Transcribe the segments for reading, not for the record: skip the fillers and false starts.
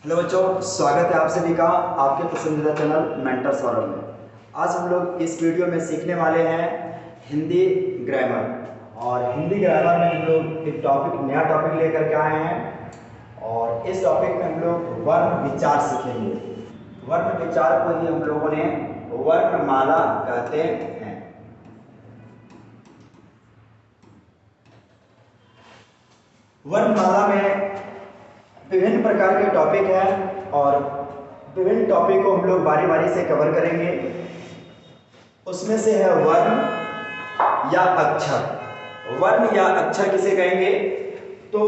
Hello बच्चों, स्वागत है आप सभी का आपके पसंदीदा चैनल मेंटर सौरभ में। आज हम लोग इस वीडियो में सीखने वाले हैं हिंदी ग्रामर। और हिंदी ग्रामर में हम लोग एक नया टॉपिक लेकर के आए हैं और इस टॉपिक में हम लोग वर्ण विचार सीखेंगे। वर्ण विचार को ही हम लोगों ने वर्णमाला कहते हैं। वर्णमाला में विभिन्न प्रकार के टॉपिक हैं और विभिन्न टॉपिक को हम लोग बारी बारी से कवर करेंगे। उसमें से है वर्ण या अक्षर। वर्ण या अक्षर किसे कहेंगे? तो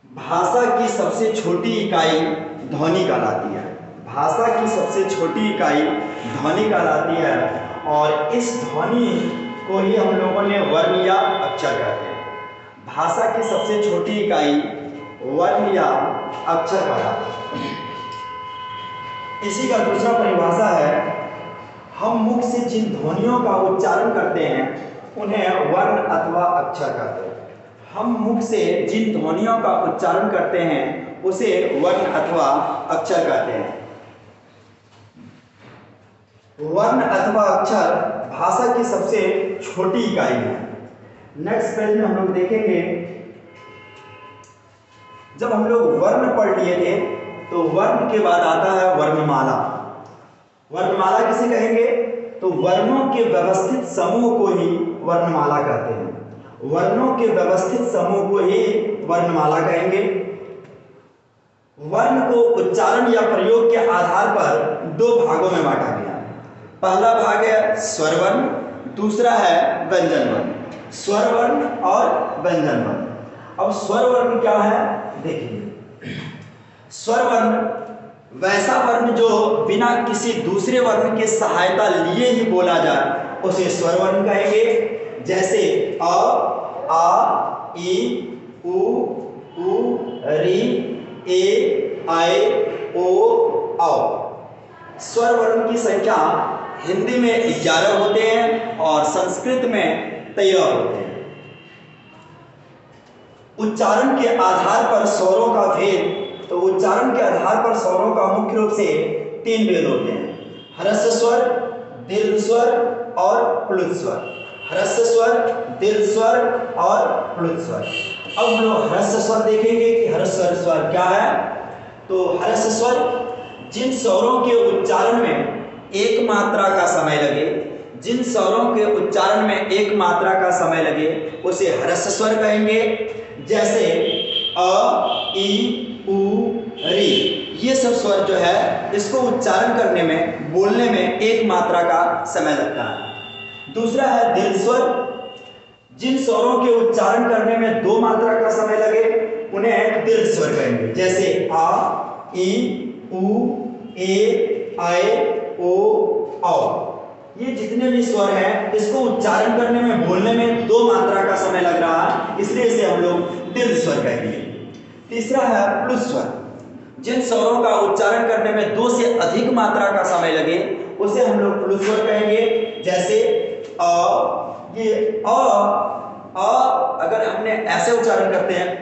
भाषा की सबसे छोटी इकाई ध्वनि कहलाती है। भाषा की सबसे छोटी इकाई ध्वनि कहलाती है और इस ध्वनि को ही हम लोगों ने वर्ण या अक्षर कहते हैं। भाषा की सबसे छोटी इकाई वर्ण या अक्षर कहलाती है। इसी का दूसरा परिभाषा है, हम मुख से जिन ध्वनियों का उच्चारण करते हैं उन्हें वर्ण अथवा अक्षर कहते हैं। हम मुख से जिन ध्वनियों का उच्चारण करते हैं उसे वर्ण अथवा अक्षर कहते हैं। वर्ण अथवा अक्षर भाषा की सबसे छोटी इकाई है। नेक्स्ट पेज में हम लोग देखेंगे, जब हम लोग वर्ण पढ़ लिए थे तो वर्ण के बाद आता है वर्णमाला। वर्णमाला किसे कहेंगे? तो वर्णों के व्यवस्थित समूह को ही वर्णमाला कहते हैं। वर्णों के व्यवस्थित समूह को ही वर्णमाला कहेंगे। वर्ण को उच्चारण या प्रयोग के आधार पर दो भागों में बांटा गया है। पहला भाग है स्वर वर्ण, दूसरा है व्यंजन वर्ण। स्वर वर्ण और व्यंजन वर्ण। अब स्वर वर्ण क्या है देखिए। स्वर वर्ण वैसा वर्ण जो बिना किसी दूसरे वर्ण की सहायता लिए ही बोला जाए उसे स्वर वर्ण कहेंगे। जैसे अ, आ, ई, उ, री, ए, आई, ओ, औ। स्वर वर्ण की संख्या हिंदी में 11 होते हैं और संस्कृत में 13 होते हैं। उच्चारण के आधार पर स्वरों का भेद, तो उच्चारण के आधार पर स्वरों का मुख्य रूप से 3 भेद होते हैं: ह्रस्व स्वर, दीर्घ स्वर और प्लुत स्वर। ह्रस्व स्वर, दीर्घ स्वर और प्लुत स्वर। अब हम लोग ह्रस्व स्वर देखेंगे कि ह्रस्व स्वर क्या है। तो ह्रस्व स्वर जिन स्वरों के उच्चारण में एक मात्रा का समय लगे, जिन स्वरों के उच्चारण में एक मात्रा का समय लगे उसे ह्रस्व स्वर कहेंगे। जैसे अ, ई, उ, री, ये सब स्वर जो है इसको उच्चारण करने में, बोलने में एक मात्रा का समय लगता है। दूसरा है दीर्घ स्वर। जिन स्वरों के उच्चारण करने में 2 मात्रा का समय लगे उन्हें दीर्घ स्वर कहेंगे। जैसे आ, ई, उ, ए, आए, ओ, औ। ये जितने भी स्वर हैं इसको उच्चारण करने में, बोलने में 2 मात्रा का समय लग रहा है, इसलिए इसे हम लोग दीर्घ स्वर कहेंगे। तीसरा है प्लुत स्वर। जिन स्वरों का उच्चारण करने में 2 से अधिक मात्रा का समय लगे उसे हम लोग प्लुत स्वर कहेंगे। जैसे अ, ये अगर हमने ऐसे उच्चारण करते हैं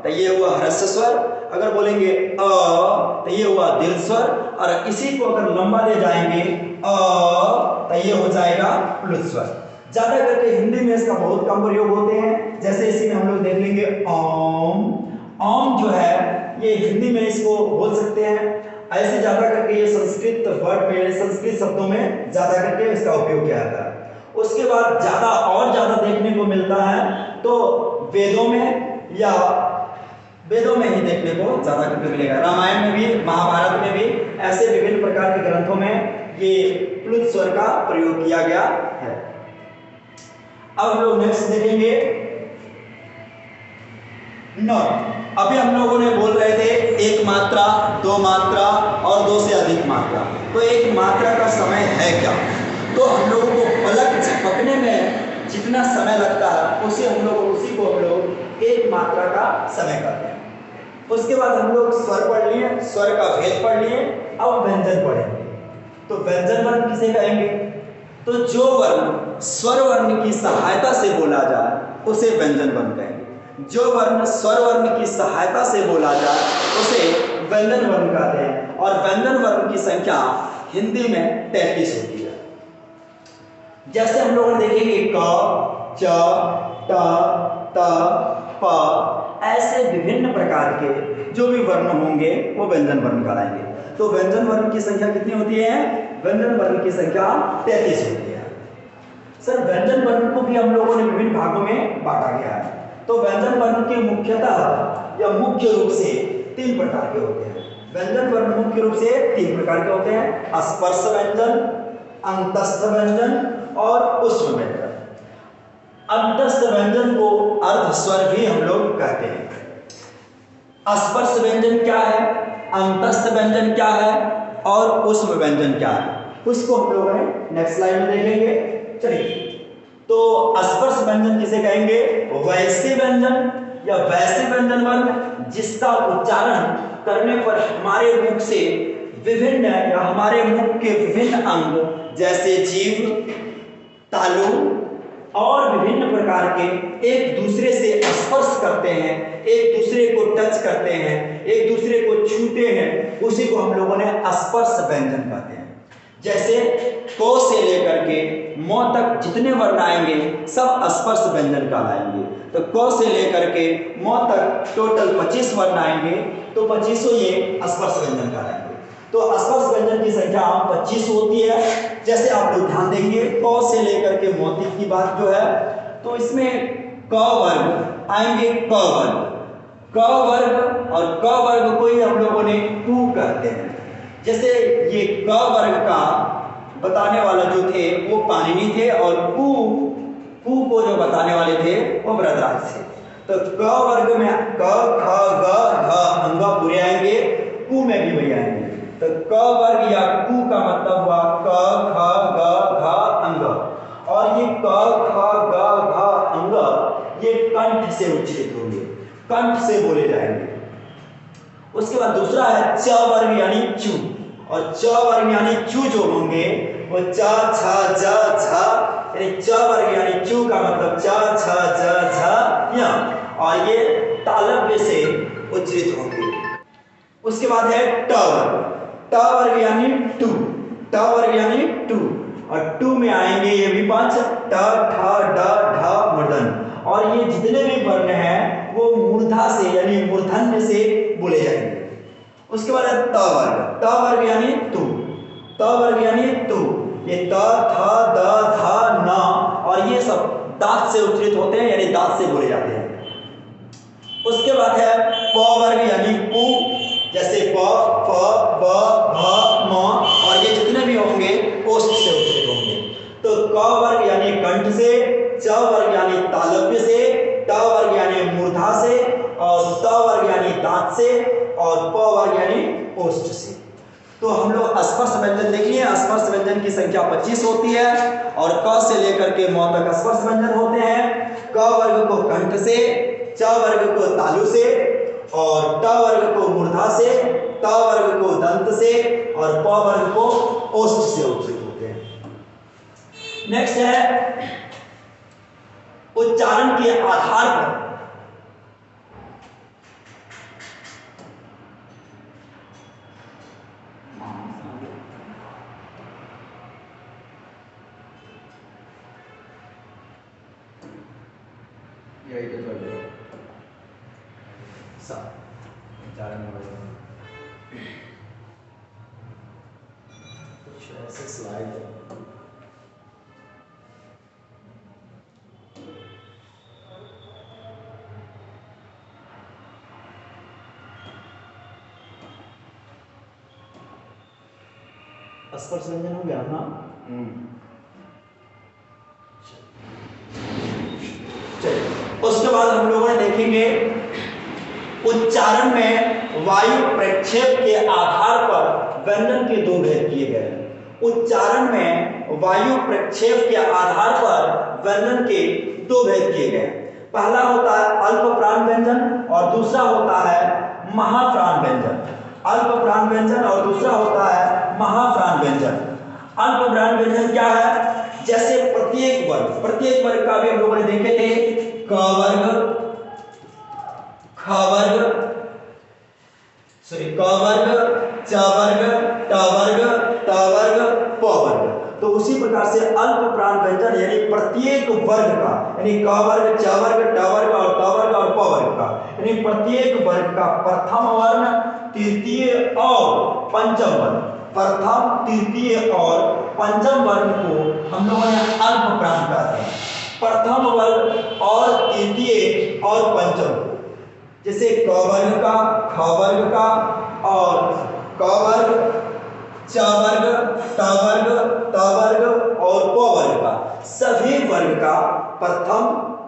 तो ये हुआ ह्रस्व स्वर। अगर बोलेंगे तो ये हुआ दीर्घ स्वर। और इसी को अगर लंबा ले जाएंगे तो ये हो जाएगा प्लुत स्वर। ज्यादा करके हिंदी में इसका बहुत कम प्रयोग होते हैं। जैसे इसी में हम लोग देख लेंगे ओम। ओम जो है ये हिंदी में इसको बोल सकते हैं। ऐसे ज्यादा करके ये संस्कृत वर्ड में, संस्कृत शब्दों में ज्यादा करके इसका उपयोग किया जाता है। उसके बाद ज्यादा देखने को मिलता है तो वेदों में, या वेदों में ही देखने को ज्यादा करके मिलेगा। रामायण में भी, महाभारत में भी ऐसे विभिन्न प्रकार के ग्रंथों में ये प्लुत स्वर का प्रयोग किया गया है। अब हम लोग नेक्स्ट देखेंगे नॉट। अभी हम लोगों ने बोल रहे थे 1 मात्रा, 2 मात्रा और 2 से अधिक मात्रा। तो 1 मात्रा का समय है क्या? तो हम लोगों को पलक झपकने में जितना समय लगता है उसी को हम लोग 1 मात्रा का समय कहते हैं। उसके बाद हम लोग स्वर पढ़ लिए, स्वर का भेद पढ़ लिए। अब व्यंजन पढ़ेंगे। तो व्यंजन वर्ण किसे कहेंगे? तो जो वर्ण स्वर वर्ण की सहायता से बोला जाए उसे व्यंजन वर्ण कहेंगे। जो वर्ण स्वर वर्ण की सहायता से बोला जाए उसे व्यंजन वर्ण कहते हैं। और व्यंजन वर्ण की संख्या हिंदी में 33 होती है। जैसे हम लोग देखेंगे क, च, ट, त, प, ऐसे विभिन्न प्रकार के जो भी वर्ण होंगे वो व्यंजन वर्ण कहलाएंगे। तो व्यंजन वर्ण की संख्या कितनी होती है? व्यंजन वर्ण की संख्या 33 होती है। सर व्यंजन वर्ण को भी हम लोगों ने विभिन्न भागों में बांटा गया है। तो व्यंजन वर्ण के मुख्यतः या मुख्य रूप से 3 प्रकार के होते हैं। व्यंजन वर्ण मुख्य रूप से 3 प्रकार के होते हैं: स्पर्श व्यंजन, अंतस्थ व्यंजन और ऊष्म व्यंजन। अंतस्थ व्यंजन को अर्ध स्वर भी हम लोग कहते हैं। स्पर्श व्यंजन क्या है, अंतस्थ व्यंजन क्या है और ऊष्म व्यंजन क्या है, उसको हम लोग नेक्स्ट स्लाइड में देखेंगे। चलिए, तो स्पर्श व्यंजन किसे कहेंगे? वैश्य व्यंजन या वैश्य व्यंजन वर्ण जिसका उच्चारण करने पर हमारे मुख से विभिन्न या हमारे मुख के विभिन्न अंग जैसे जीभ, तालु और विभिन्न प्रकार के एक दूसरे से स्पर्श करते हैं, एक दूसरे को टच करते हैं, एक दूसरे को छूते हैं, उसी को हम लोगों ने स्पर्श व्यंजन कहते हैं। जैसे क से लेकर के म तक जितने वर्ण आएंगे सब स्पर्श व्यंजन कहलाएंगे। तो क से लेकर के म तक टोटल 25 वर्ण आएंगे, तो 25 ये स्पर्श व्यंजन कहलाएंगे। तो स्पर्श व्यंजन की संख्या 25 होती है। जैसे आप लोग ध्यान देंगे क से लेकर के म तक की बात जो है, तो इसमें क वर्ग आएंगे, क वर्ग और क वर्ग को ही हम लोगों ने कु कहते हैं। जैसे ये क वर्ग का बताने वाला जो थे वो पाणिनि थे और कु को जो बताने वाले थे वो वृषराज थे। तो क वर्ग में क, ख, ग, घ अंग पूरे आएंगे, कु में भी वही आएंगे। तो क वर्ग या कु का मतलब हुआ क, ख, ग, घ अंग। और ये क, ख, ग, घ अंग ये कंठ से उच्चारित होंगे, कंठ से बोले जाएंगे। उसके बाद दूसरा है च वर्ग यानी चू, और च वर्ग यानी चू जो होंगे वो च, छ, ज, झ, यानी च वर्ग यानी चू का मतलब च, छ, ज, झ, य, और ये तालव्य से उच्चारित होंगे। उसके बाद है ट वर्ग यानी टू, ट वर्ग यानी टू, और टू में आएंगे ये भी 5 ट, ठ, ड, ढ मूर्धन। और ये जितने भी वर्ण हैं वो मूर्धा से यानी मूर्धन्य से बोले जाएंगे। उसके बाद है त वर्ग यानी तू, त वर्ग यानी तू, ये त, थ, द, ध, न, और ये सब दांत से उच्चारित होते हैं यानी दांत से बोले जाते हैं। उसके बाद है प वर्ग यानी पू, जैसे प, फ, ब, भ, म, और ये जितने भी होंगे ओष्ठ से उच्चारित होंगे। तो क वर्ग यानी कंठ से, च वर्ग यानी तालव्य से, ट वर्ग यानी मूर्धा से, और त वर्ग यानी दांत से, और प वर्ग यानी ओष्ठ से। तो हम लोग स्पर्श व्यंजन देखिए, स्पर्श व्यंजन की संख्या 25 होती है और क से लेकर के म तक स्पर्श व्यंजन होते हैं। क वर्ग को कंठ से, च वर्ग को तालु से, और ट वर्ग को मूर्धा से, त वर्ग को दंत से, और प वर्ग को ओष्ठ से उच्चारित होते हैं। नेक्स्ट है उच्चारण के आधार पर कुछ ऐसे स्लाइड स्पर्श व्यंजन हो गया ना। चलिए, उसके बाद हम लोगों ने देखेंगे उच्चारण में वायु प्रक्षेप के आधार पर व्यंजन के 2 भेद किए गए। उच्चारण में वायु प्रक्षेप के आधार पर व्यंजन के 2 भेद किए गए। पहला होता है अल्प प्राण व्यंजन और दूसरा होता है महाप्राण व्यंजन। अल्प प्राण व्यंजन और दूसरा होता है महाप्राण व्यंजन। अल्प प्राण व्यंजन क्या है? जैसे प्रत्येक वर्ग का भी हम लोगों ने देखे थे क वर्ग, ख वर्ग, सॉरी क वर्ग, च वर्ग, ट वर्ग, त वर्ग, प वर्ग। तो उसी प्रकार से अल्प प्राण व्यंजन यानी प्रत्येक वर्ग का, यानी क वर्ग, च वर्ग, ट वर्ग और त वर्ग और प वर्ग का, यानी प्रत्येक वर्ग का प्रथम वर्ण, तृतीय और पंचम वर्ण, प्रथम, तृतीय और पंचम वर्ण को हम लोगों ने अल्प प्राण कहते हैं। प्रथम वर्ग और तृतीय और पंचम, जैसे क वर्ग का, ख वर्ग का और क वर्ग, च वर्ग, ट वर्ग, त वर्ग और प वर्ग का, सभी वर्ग का प्रथम,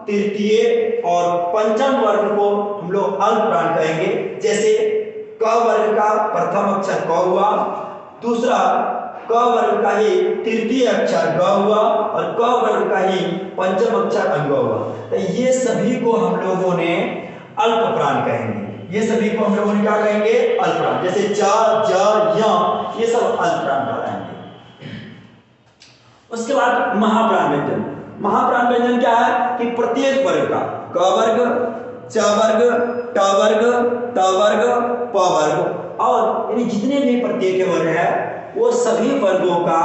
तृतीय और पंचम वर्ग को हम लोग अल्प प्राण कहेंगे। जैसे क वर्ग का प्रथम अक्षर क हुआ, दूसरा क वर्ग का ही तृतीय अक्षर ग हुआ और क वर्ग का ही पंचम अक्षर अंग हुआ। तो ये सभी को हम लोगों ने अल्प प्राण कहेंगे। ये सभी को हम लोगों ने क्या कहेंगे? अल्प प्राण। जैसे च, ज, य, ये सब अल्प प्राण कहलाएंगे। उसके बाद महाप्राण व्यंजन। महाप्राण व्यंजन क्या है कि प्रत्येक वर्ग का, क वर्ग, च वर्ग, ट वर्ग, त वर्ग, प वर्ग और यानी जितने भी प्रत्येक वर्ग है वो सभी वर्गों का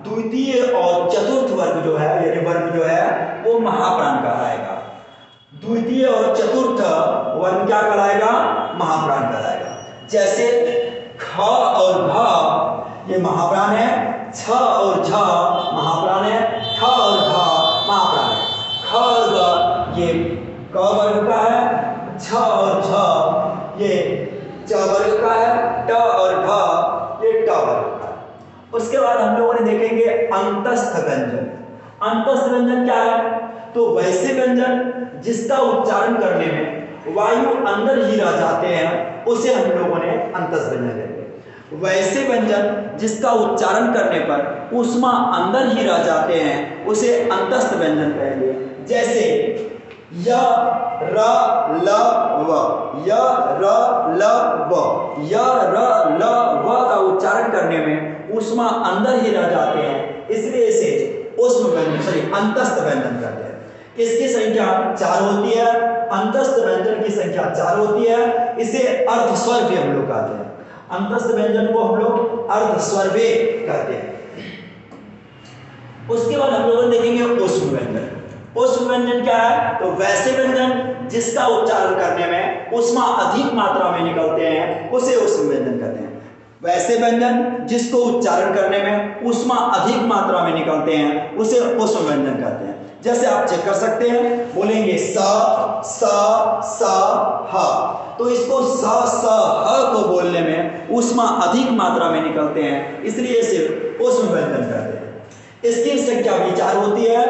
द्वितीय और चतुर्थ वर्ग जो है, यानी वर्ग जो है वो महाप्राण कहलाएगा। द्वितीय और चतुर्थ वर्ग क्या कहलाएगा? महाप्राण कहलाएगा। जैसे ख और घ ये महाप्राण है, छ और झ महाप्राण है, ठ और घ महाप्राण है। ख और ग ये क वर्ग का है, छ और झ ये च वर्ग का है, ट और घ ये ट वर्ग का है। उसके बाद हम लोगों ने देखेंगे अंतस्थ व्यंजन। अंतस्थ व्यंजन क्या है? तो वैसे व्यंजन जिसका उच्चारण करने में वायु अंदर ही रह जाते हैं उसे हम लोगों ने अंतस्थ व्यंजन कहेंगे। वैसे व्यंजन जिसका उच्चारण करने पर ऊष्मा अंदर ही रह जाते हैं उसे अंतस्थ व्यंजन कहेंगे। जैसे य, र, ल, व, य, र, ल, व, य, र, ल, व का उच्चारण करने में ऊष्मा अंदर ही रह जाते हैं, इसलिए इसे ऊष्म व्यंजन सॉरी अंतस्थ व्यंजन कहते हैं। इसकी संख्या 4 होती है। अंतस्थ व्यंजन की संख्या 4 होती है। इसे अर्धस्वर भी हम लोग कहते हैं। अंतस्थ व्यंजन को हम लोग अर्धस्वर भी कहते हैं। उसके बाद हम लोग देखेंगे ऊष्म व्यंजन। ऊष्म व्यंजन क्या है? तो वैसे व्यंजन जिसका उच्चारण करने में ऊष्मा अधिक मात्रा में निकलते हैं उसे ऊष्म व्यंजन कहते हैं। वैसे व्यंजन जिसको उच्चारण करने में ऊष्मा अधिक मात्रा में निकलते हैं उसे ऊष्म व्यंजन कहते हैं। जैसे आप चेक कर सकते हैं, बोलेंगे स, स, स, ह, तो इसको स, स, ह को बोलने में ऊष्मा अधिक मात्रा में निकलते हैं, इसलिए इसे ऊष्म व्यंजन कहते हैं। इसकी संख्या भी 4 होती है।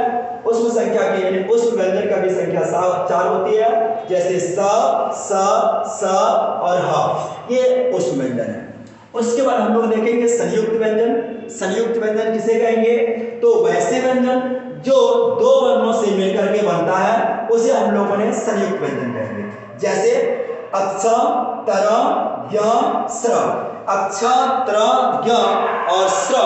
ऊष्म संख्या की यानी ऊष्म व्यंजन का भी संख्या 4 होती है। जैसे स, स और ह, ये ऊष्म व्यंजन है। उसके बाद हम लोग देखेंगे संयुक्त व्यंजन। संयुक्त व्यंजन किसे कहेंगे? तो वैसे व्यंजन जो 2 वर्णों से मिलकर के बनता है उसे हम लोगों ने संयुक्त व्यंजन कहेंगे। जैसे अक्ष, तर, य, स्र। अक्ष, तर, य और स्र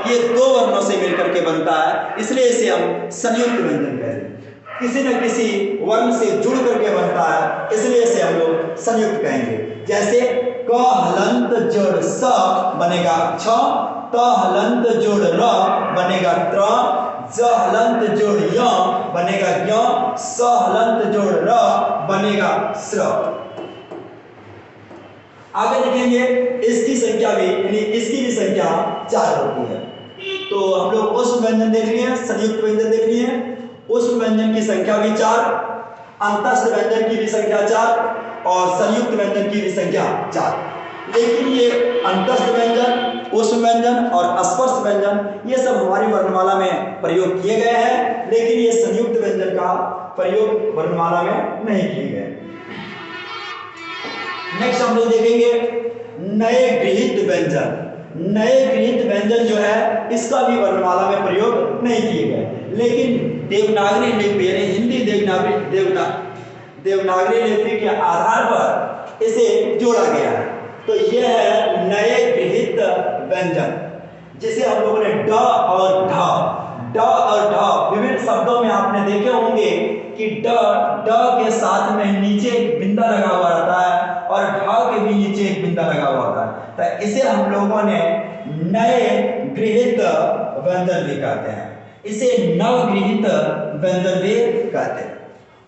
ये 2 वर्णों से मिलकर के बनता है, इसलिए इसे हम संयुक्त व्यंजन कहेंगे। किसी न किसी वर्ण से जुड़ करके बनता है, इसलिए इसे हम लोग संयुक्त कहेंगे। जैसे क हलंत जोड़ स बनेगा क्ष, त हलंत जोड़ र बनेगा त्र, ज हलंत जोड़ य बनेगा ज्ञ, स हलंत जोड़ र बनेगा स्र। आगे देखेंगे इसकी संख्या भी यानी इसकी भी संख्या 4 होती है। तो हम लोग ऊष्म व्यंजन देख लिए, संयुक्त व्यंजन देख लिए। ऊष्म व्यंजन की संख्या भी 4, अंतस्थ व्यंजन की भी संख्या 4 और संयुक्त व्यंजन की भी संख्या 4। लेकिन ये अंतस्थ व्यंजन, ऊष्म व्यंजन और स्पर्श व्यंजन ये सब हमारी वर्णमाला में प्रयोग किए गए हैं, लेकिन ये संयुक्त व्यंजन का प्रयोग वर्णमाला में नहीं किए गए। नेक्स्ट हम लोग देखेंगे नए गृहीत व्यंजन। नए गृहीत व्यंजन जो है इसका भी वर्णमाला में प्रयोग नहीं किए गए, लेकिन देवनागरी लिपि यानी हिंदी देवनागरी लिपि के आधार पर इसे जोड़ा गया है। तो यह है नए गृहीत व्यंजन, जिसे हम लोगों ने ड और ढ विभिन्न शब्दों में आपने देखे होंगे कि ड के साथ में नीचे एक बिंदा लगा हुआ तिंदा लगा हुआ होता है, तो इसे हम लोगों ने नए गृहीत व्यंजन भी कहते हैं, इसे नवगृहीत व्यंजन भी कहते हैं।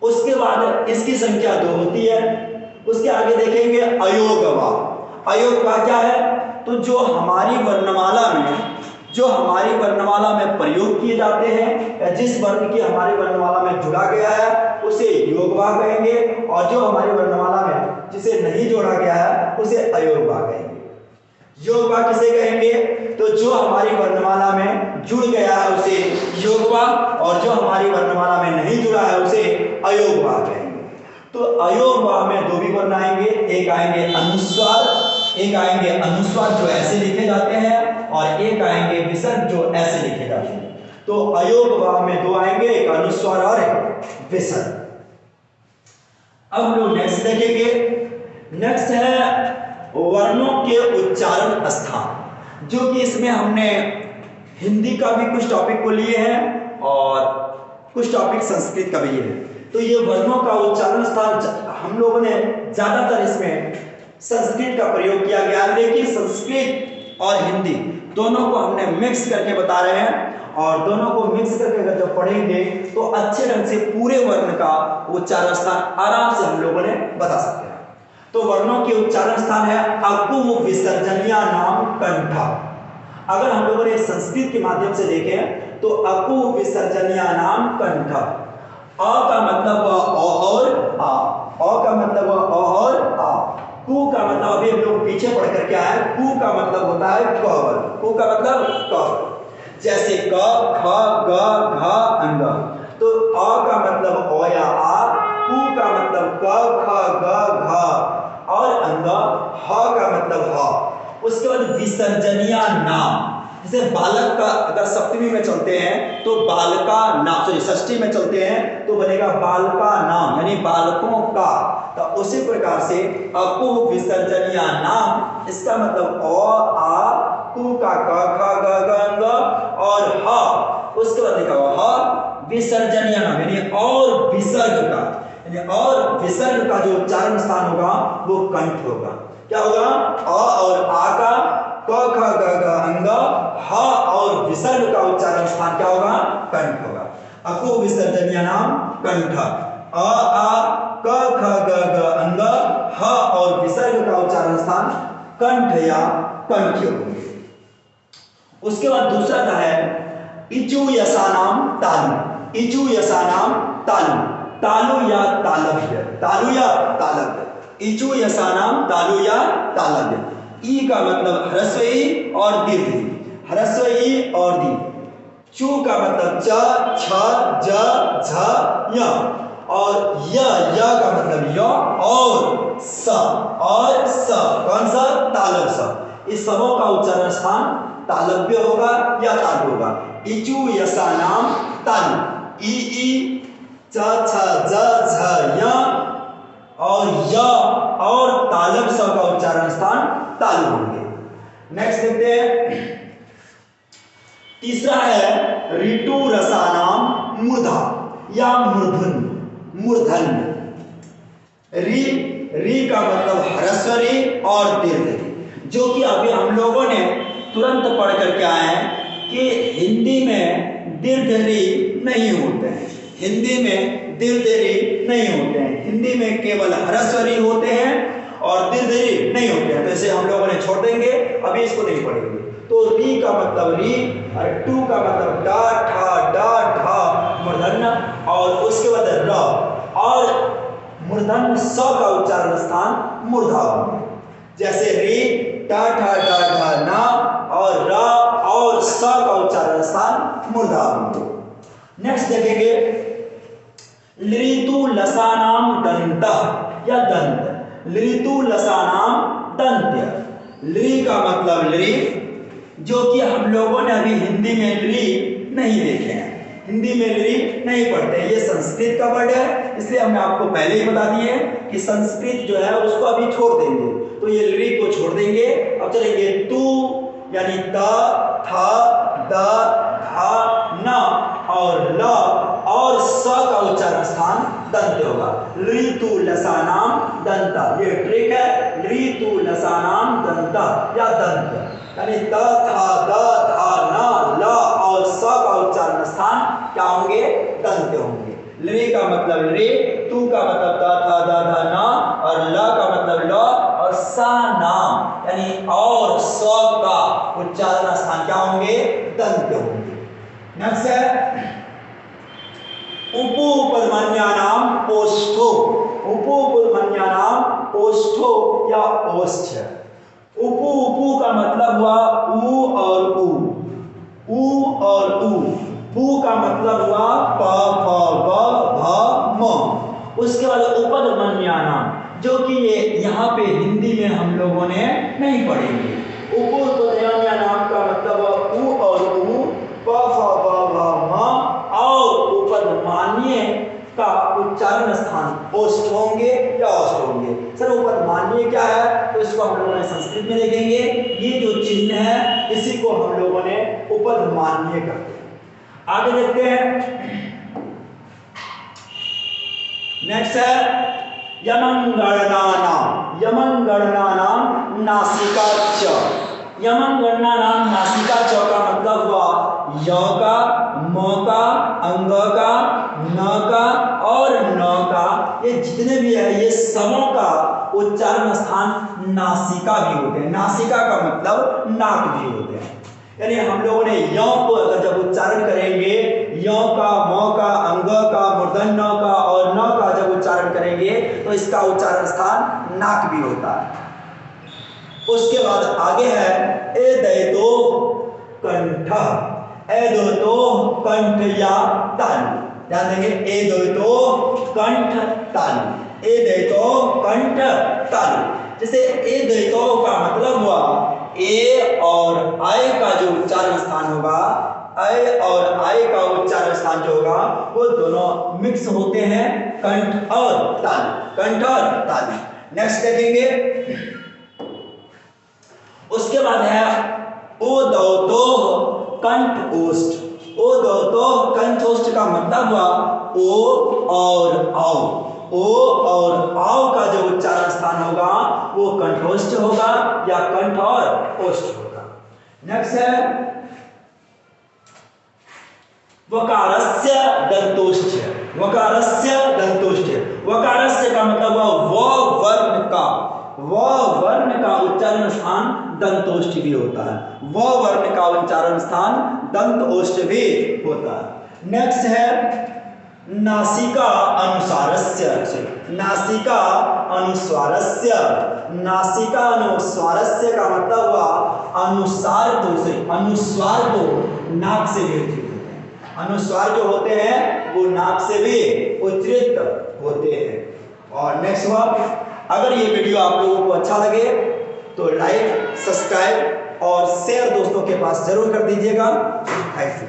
उसके बाद इसकी संख्या 2 होती है। उसके आगे देखेंगे अयोगवा। अयोगवा क्या है? तो जो हमारी वर्णमाला में प्रयोग किए जाते हैं या जिस वर्ण की हमारी वर्णमाला में जुड़ा गया है उसे योगवा कहेंगे, और जो हमारी वर्णमाला में जिसे नहीं जोड़ा गया है उसे अयोगवा कहेंगे। योगवा किसे कहेंगे? तो जो हमारी वर्णमाला में जुड़ गया है उसे योगवा, और जो हमारी वर्णमाला में नहीं जुड़ा है उसे अयोगवा कहेंगे। तो अयोगवा में 2 भी वर्ण आएंगे, एक आएंगे अनुस्वार जो ऐसे लिखे जाते हैं, और एक आएंगे विसर्ग जो ऐसे लिखे जाते हैं। तो अयोगवा में 2 आएंगे, एक अनुस्वार और एक विसर्ग। अब हम लोग नेक्स्ट देखेंगे। नेक्स्ट है वर्णों के उच्चारण स्थान, जो कि इसमें हमने हिंदी का भी कुछ टॉपिक को लिए हैं और कुछ टॉपिक संस्कृत का भी लिए हैं। तो ये वर्णों का उच्चारण स्थान हम लोगों ने ज्यादातर इसमें संस्कृत का प्रयोग किया गया, लेकिन संस्कृत और हिंदी दोनों को हमने मिक्स करके बता रहे हैं, और दोनों को मिक्स करके अगर जब पढ़ेंगे तो अच्छे ढंग से पूरे वर्ण का उच्चारण स्थान आराम से हम लोगों ने बता सकते हैं। तो वर्णों के उच्चारण स्थान है अकु विसर्जनिया नाम कंठा। अगर हम लोगों ने संस्कृत के माध्यम से देखें तो अकु विसर्जनिया नाम कंठा। अ का मतलब अ और आ, अ का मतलब अ और आ, कु का मतलब अभी हम लोग पीछे पढ़ करके आए, कु का मतलब होता है क, कु का मतलब क। जैसे क ख ग घ अंग, तो अ का मतलब ओ या आ, कु का मतलब क ख ग घ और अंग, ह का मतलब ह। उसके बाद विसर्जनिया नाम, जैसे बालक का अगर सप्तमी में चलते हैं तो बालका नाम, सॉरी षष्ठी में चलते हैं तो बनेगा बालका नाम यानी बालकों का। तो उसी प्रकार से अकु विसर्जनिया नाम, इसका मतलब अ आ कु का क ख ग घ अंग और ह, उसके बाद लिखा हुआ ह विसर्जनिया नाम यानी और विसर्ग का, यानी और विसर्ग का जो उच्चारण स्थान होगा वो कंठ होगा। क्या होगा? अ और आ का, क ख ग घ अंग, ह और विसर्ग का उच्चारण स्थान क्या होगा? कंठ होगा। अकु विसर्जनिया नाम कंठ, अ आ क ख ग घ अंग, ह और विसर्ग का उच्चारण स्थान कंठ या कंठ होंगे। उसके बाद दूसरा क्या है? इचु यसानाम तालु। इचु यसानाम तालु, तालु या तालव्य, तालु या तालव्य। इचु यसानाम तालु या तालव्य। ई का मतलब ह्रस्व ई और दीर्घ ई, ह्रस्व ई और दीर्घ। चू का मतलब च छ ज झ य, और य का मतलब य और स, और स कौन सा? तालव्य स। इस सबों का उच्चारण स्थान तालव्य होगा या तालु होगा। इचु यसानाम तालु, ई च छ ज झ य और य और तालव्य स का उच्चारण स्थान तालु होंगे। नेक्स्ट देखते हैं। तीसरा है ऋतु रसानाम मूर्धा या मूर्धन, मूर्धन। री का मतलब ह्रस्व री और दीर्घ री, जो कि अभी हम लोगों ने तुरंत पढ़ करके आए हैं कि हिंदी में दीर्घ री नहीं होते हैं, हिंदी में दीर्घ री नहीं होते हैं, हिंदी में केवल ह्रस्व री होते हैं और दीर्घ री नहीं होते हैं। तो इसे हम लोगों ने छोड़ देंगे, अभी इसको नहीं पढ़ेंगे। तो री का मतलब री और टू का मतलब डा ठा मूर्धन, और उसके बाद र और मूर्धन स का उच्चारण स्थान मूर्धा होंगे। जैसे री टा ठा डा ढा ना और र और स का उच्चारण स्थान मूर्धा होंगे। नेक्स्ट देखेंगे लृतु लसानाम दंत या दंत, लृतु लसानाम दंत्य। लृ का मतलब लृ, जो कि हम लोगों ने अभी हिंदी में लृ नहीं देखे हैं, हिंदी में लृ नहीं पढ़ते। ये संस्कृत का वर्ड है, इसलिए हमने आपको पहले ही बता दिए कि संस्कृत जो है उसको अभी छोड़ देंगे, तो ये लृ को छोड़ देंगे। अब चलेंगे तू यानी त थ द ध न और ल और स का उच्चारण स्थान दंत होगा। ऋतु लसानाम दंता, ये ट्रिक है, ऋतु लसानाम दंता या दंत, यानी त था द था न ल और स का उच्चारण स्थान क्या होंगे? दंत होंगे। रे का मतलब रे, तू का मतलब ता था दा धा ना, और ल का मतलब ल, और सा नाम यानी और स का उच्चारण स्थान क्या होंगे? दंत होंगे। नेक्स्ट है उपपदमन्यानाम ओष्ठो, उपपदमन्यानाम ओष्ठो या ओष्ठ। उपु उपु का मतलब हुआ ऊ और ऊ, ऊ और ऊ, पू का मतलब हुआ प फ ब भ म। उसके बाद उपपदमन्यानाम, जो कि ये यहाँ पे हिंदी में हम लोगों ने नहीं पढ़ेंगे। उपपदमन्यानाम का मतलब ऊ और ऊ, प फ ब भ म, और उपपदमान्य का उच्चारण स्थान ओष्ठ होंगे या ओष्ठ होंगे। सर उपपदमान्य क्या है? तो इसको हम लोगों ने संस्कृत में देखेंगे। ये जो चिन्ह है इसी को हम लोगों ने उपपदमान्य कहते हैं। आगे देखते हैं। नेक्स्ट है यमंगणनानाम, यमंगणनानाम नासिकाच, यमंगणनानाम नासिकाच का मतलब हुआ य का, म का, अंग का, न का और न का, ये जितने भी है ये सबों का उच्चारण स्थान नासिका भी होते हैं। नासिका का मतलब नाक भी होते हैं। यानी हम लोगों ने य को अगर जब उच्चारण करेंगे, य का, म का, अंग का, मूर्धन्य का और न का जब उच्चारण करेंगे तो इसका उच्चारण स्थान नाक भी होता है। उसके बाद आगे है एदैतो कंठ, एदैतो कंठ या तालु, ध्यान देंगे एदैतो कंठ तालु, एदैतो कंठ तालु। जैसे एदैतो का मतलब हुआ ए और आय का जो उच्चारण स्थान होगा, अय और आय का उच्चारण स्थान जो होगा वो दोनों मिक्स होते हैं कंठ और तालु, कंठ और तालु। नेक्स्ट देखेंगे। उसके बाद है ओदौतो कंठ ओष्ठ, ओदौतो कंठ ओष्ठ का मतलब हुआ ओ और आओ, ओ और आओ का जो उच्चारण स्थान होगा वो कंठोष्ठ होगा या कंठ और ओष्ठ होगा। नेक्स्ट है वकारस्य दंतोष्ठ, वकारस्य दंतोष्ठ, वकारस्य का मतलब हुआ व वर्ण का, व वर्ण का उच्चारण स्थान दंतोष्ठ भी होता है, व वर्ण का उच्चारण स्थान दंतोष्ठ भी होता है। नेक्स्ट है नासिका अनुसारस्य, नासिका अनुस्वारस्य, नासिका अनुस्वारस्य का मतलब हुआ अनुसार को से, अनुस्वार को नाक से भी उच्चरित होते हैं, अनुस्वार जो होते हैं वो नाक से भी उच्चरित होते हैं। और नेक्स्ट हुआ, अगर ये वीडियो आप लोगों को अच्छा लगे तो लाइक, सब्सक्राइब और शेयर दोस्तों के पास जरूर कर दीजिएगा। Thank you.